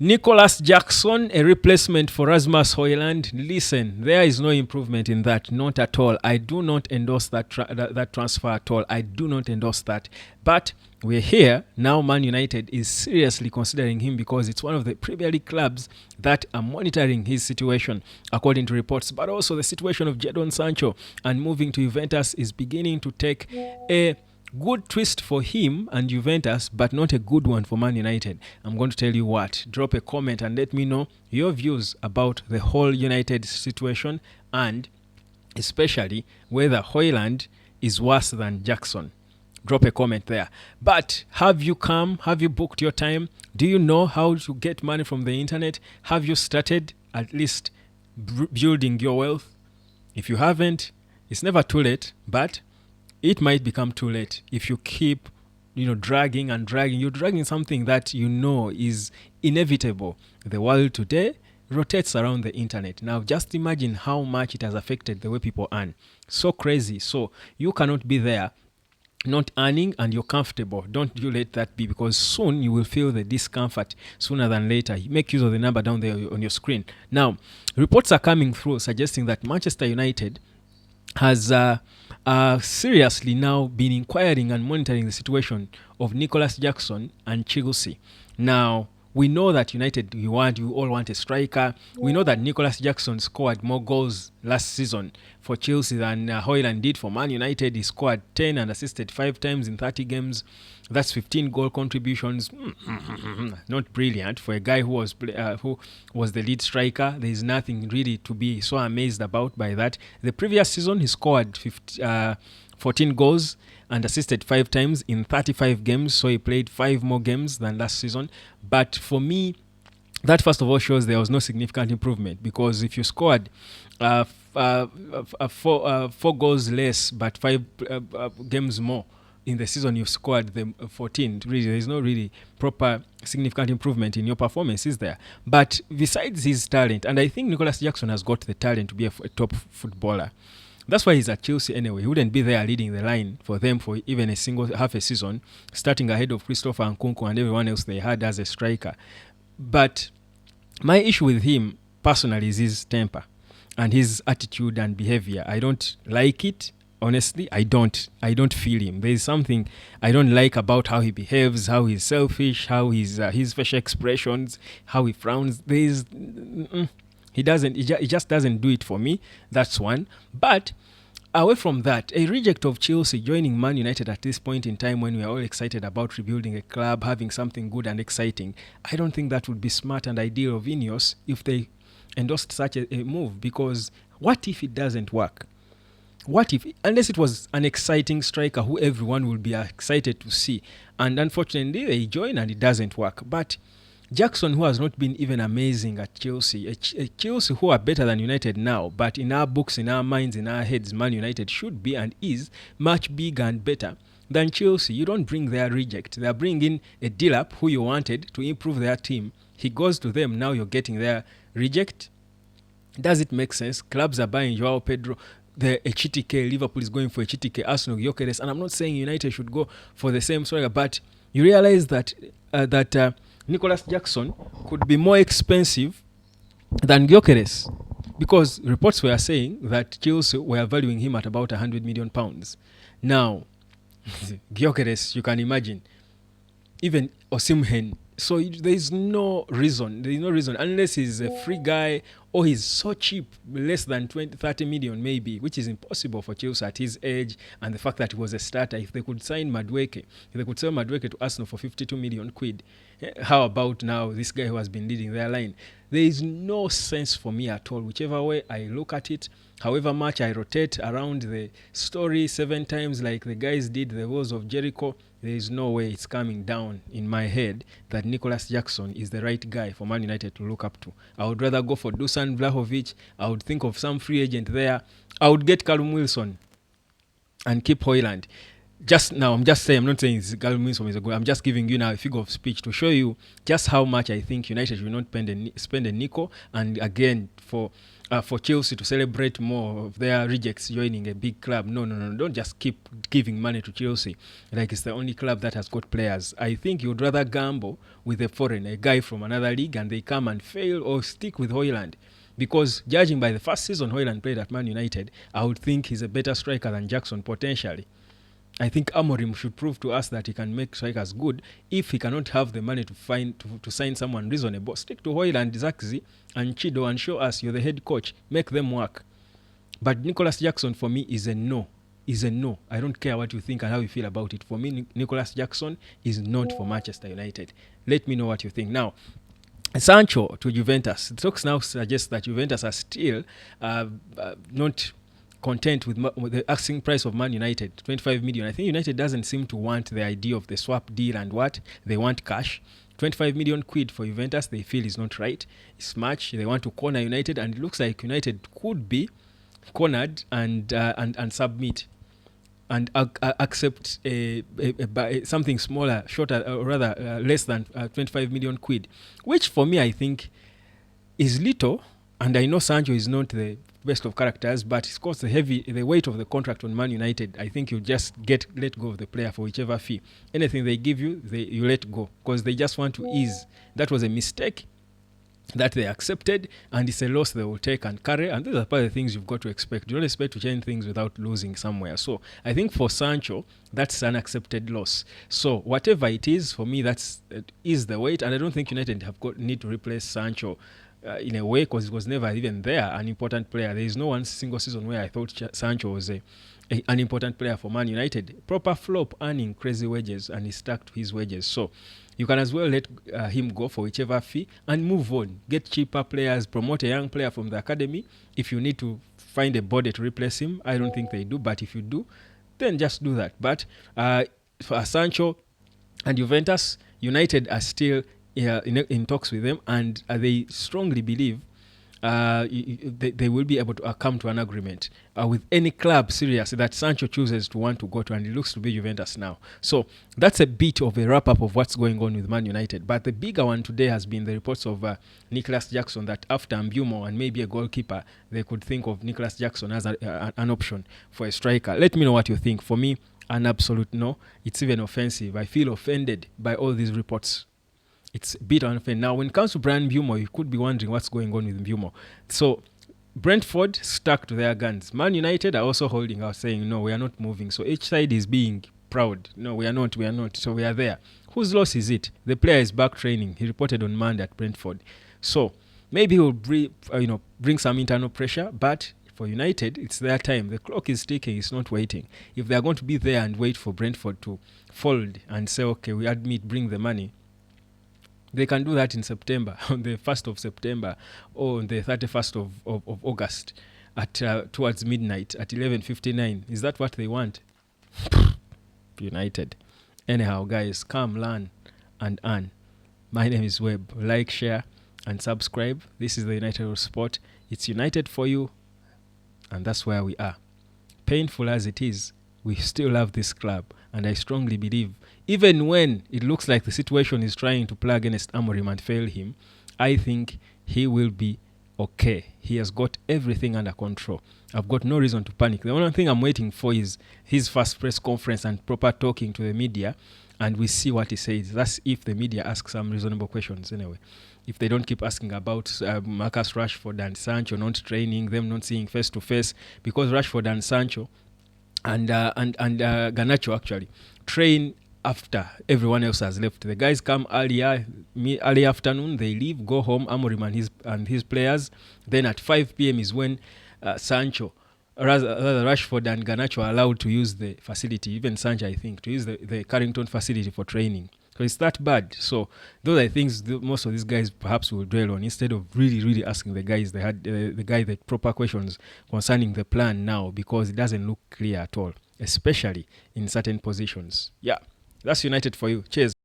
Nicolas Jackson, a replacement for Rasmus Højlund. Listen, there is no improvement in that, not at all. I do not endorse that transfer at all. I do not endorse that. But we're here now. Man United is seriously considering him because it's one of the Premier League clubs that are monitoring his situation, according to reports. But also the situation of Jadon Sancho and moving to Juventus is beginning to take a good twist for him and Juventus, but not a good one for Man United. I'm going to tell you what. Drop a comment and let me know your views about the whole United situation and especially whether Højlund is worse than Jackson. Drop a comment there. But have you come? Have you booked your time? Do you know how to get money from the internet? Have you started at least building your wealth? If you haven't, it's never too late, but it might become too late if you keep, dragging and dragging. You're dragging something that you know is inevitable. The world today rotates around the internet. Now, just imagine how much it has affected the way people earn. So crazy. So you cannot be there not earning and you're comfortable. Don't you let that be, because soon you will feel the discomfort sooner than later. Make use of the number down there on your screen. Now, reports are coming through suggesting that Manchester United has seriously now been inquiring and monitoring the situation of Nicolas Jackson and Chelsea. Now, we know that United, you all want a striker. We know that Nicolas Jackson scored more goals last season for Chelsea than Højlund did for Man United. He scored 10 and assisted 5 times in 30 games. That's 15 goal contributions. Not brilliant for a guy who was the lead striker. There is nothing really to be so amazed about by that. The previous season, he scored 14 goals and assisted 5 times in 35 games. So he played 5 more games than last season. But for me, that first of all shows there was no significant improvement, because if you scored 4 goals less but 5 games more in the season you scored the 14, really there is no really proper significant improvement in your performance, is there? But besides his talent, and I think Nicolas Jackson has got the talent to be a top footballer. That's why he's at Chelsea anyway. He wouldn't be there leading the line for them for even half a season, starting ahead of Christopher Nkunku and everyone else they had as a striker. But my issue with him personally is his temper and his attitude and behavior. I don't like it. Honestly, I don't feel him. There is something I don't like about how he behaves, how he's selfish, how his facial expressions, how he frowns. He just doesn't do it for me. That's one. But away from that, a reject of Chelsea joining Man United at this point in time when we are all excited about rebuilding a club, having something good and exciting, I don't think that would be smart and ideal of Ineos if they endorsed such a move, because what if it doesn't work? What if, unless it was an exciting striker who everyone will be excited to see, and unfortunately they join and it doesn't work. But Jackson, who has not been even amazing at Chelsea, a Chelsea who are better than United now, but in our books, in our minds, in our heads, Man United should be and is much bigger and better than Chelsea. You don't bring their reject. They are bringing a deal-up who you wanted to improve their team. He goes to them, now you're getting their reject. Does it make sense? Clubs are buying Joao Pedro. The Echitike, Liverpool is going for Echitike, Arsenal, Gyökeres, and I'm not saying United should go for the same striker, but you realize that Nicolas Jackson could be more expensive than Gyökeres, because reports were saying that Chelsea were valuing him at about £100 million. Now, Gyökeres, you can imagine, even Osimhen. So there is no reason, unless he's a free guy or he's so cheap, less than 20-30 million maybe, which is impossible for Chelsea at his age and the fact that he was a starter. If they could sign Madueke, if they could sell Madueke to Arsenal for 52 million quid, how about now this guy who has been leading their line? There is no sense for me at all, whichever way I look at it. However much I rotate around the story 7 times like the guys did the walls of Jericho, there is no way it's coming down in my head that Nicolas Jackson is the right guy for Man United to look up to. I would rather go for Dusan Vlahovic. I would think of some free agent there. I would get Callum Wilson and keep Højlund. Just now, I'm just saying, I'm not saying it's Galminson is a good. I'm just giving you now a figure of speech to show you just how much I think United will not spend a nickel. And again, for Chelsea to celebrate more of their rejects joining a big club. No, no, no. Don't just keep giving money to Chelsea like it's the only club that has got players. I think you'd rather gamble with a foreigner, a guy from another league, and they come and fail, or stick with Hoyland. Because judging by the first season Hoyland played at Man United, I would think he's a better striker than Jackson potentially. I think Amorim should prove to us that he can make strikers good. If he cannot have the money to sign someone reasonable, stick to Hoyland, Zaxi, and Chido and show us you're the head coach. Make them work. But Nicolas Jackson for me is a no. Is a no. I don't care what you think and how you feel about it. For me, Nicolas Jackson is not for Manchester United. Let me know what you think. Now, Sancho to Juventus. The talks now suggest that Juventus are still not content with the asking price of Man United, 25 million. I think United doesn't seem to want the idea of the swap deal and what they want cash. 25 million quid for Juventus, they feel is not right. It's much. They want to corner United, and it looks like United could be cornered and submit and accept something smaller, shorter, or rather less than 25 million quid, which for me I think is little. And I know Sancho is not the best of characters, but it's caused the weight of the contract on Man United. I think you just let go of the player for whichever fee. Anything they give you, you let go, because they just want to ease. That was a mistake that they accepted, and it's a loss they will take and carry. And these are part of the things you've got to expect. You don't expect to change things without losing somewhere. So I think for Sancho, that's an accepted loss. So whatever it is, for me, that is the weight. And I don't think United need to replace Sancho in a way, because it was never even there an important player. There is no one single season where I thought Sancho was an important player for Man United. Proper flop, earning crazy wages, and he stuck to his wages. So you can as well let him go for whichever fee and move on. Get cheaper players, promote a young player from the academy. If you need to find a body to replace him, I don't think they do, but if you do, then just do that. But for Sancho and Juventus, United are still in talks with them, and they strongly believe they will be able to come to an agreement with any club serious that Sancho chooses to want to go to, and it looks to be Juventus now. So that's a bit of a wrap-up of what's going on with Man United. But the bigger one today has been the reports of Nicolas Jackson, that after Mbeumo and maybe a goalkeeper, they could think of Nicolas Jackson as an option for a striker. Let me know what you think. For me, an absolute no. It's even offensive. I feel offended by all these reports. It's a bit unfair. Now, when it comes to Brian Mbeumo, you could be wondering what's going on with Mbeumo. So, Brentford stuck to their guns. Man United are also holding out, saying, no, we are not moving. So, each side is being proud. No, we are not. So, we are there. Whose loss is it? The player is back training. He reported on Monday at Brentford. So, maybe he will bring some internal pressure, but for United, it's their time. The clock is ticking. It's not waiting. If they are going to be there and wait for Brentford to fold and say, okay, we admit, bring the money, they can do that in September, on the 1st of September, or on the 31st of August, at towards midnight, at 11:59. Is that what they want? United. Anyhow, guys, come, learn, and earn. My name is Webb. Like, share, and subscribe. This is the United Sport. It's United for you, and that's where we are. Painful as it is, we still love this club, and I strongly believe, even when it looks like the situation is trying to play against Amorim and fail him, I think he will be okay. He has got everything under control. I've got no reason to panic. The only thing I'm waiting for is his first press conference and proper talking to the media, and we see what he says. That's if the media ask some reasonable questions anyway. If they don't keep asking about Marcus Rashford and Sancho not training, them not seeing face to face, because Rashford and Sancho and Garnacho actually train after everyone else has left. The guys come early afternoon, they leave, go home, Amorim and his players. Then at 5 p.m. is when Sancho, rather Rashford and Garnacho are allowed to use the facility, even Sancho, I think, to use the Carrington facility for training. So it's that bad. So those are things most of these guys perhaps will dwell on, instead of really asking the guys the proper questions concerning the plan now, because it doesn't look clear at all, especially in certain positions. Yeah, that's United for you. Cheers.